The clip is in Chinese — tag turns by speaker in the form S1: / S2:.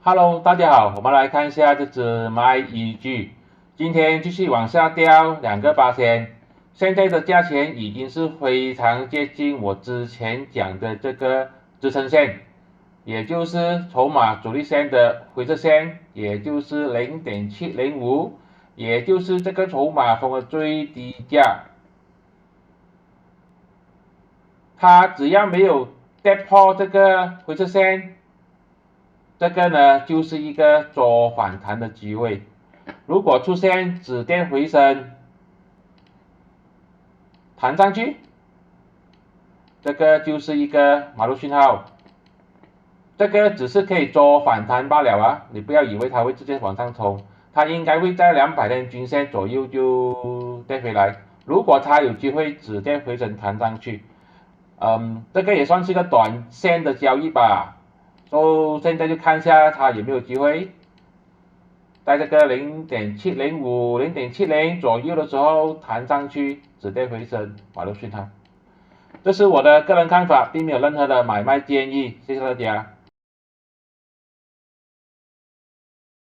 S1: Hello，大家好，我们来看一下这只卖依据，今天继续往下掉2%，现在的价钱已经是非常接近我之前讲的这个支撑线，也就是筹码阻力线的灰色线，也就是0.705，也就是这个筹码峰的最低价。它只要没有跌破这个灰色线，这个呢就是一个做反弹的机会。如果出现止跌回升，弹上去，这个就是一个买入讯号。这个只是可以做反弹罢了啊，你不要以为它会直接往上冲，它应该会在200天均线左右就跌回来。如果它有机会止跌回升弹上去，这个也算是一个短线的交易吧。现在就看一下它有没有机会在这个0.705、0.70左右的时候弹上去，止跌回升，买入讯号。这是我的个人看法，并没有任何的买卖建议，谢谢大家。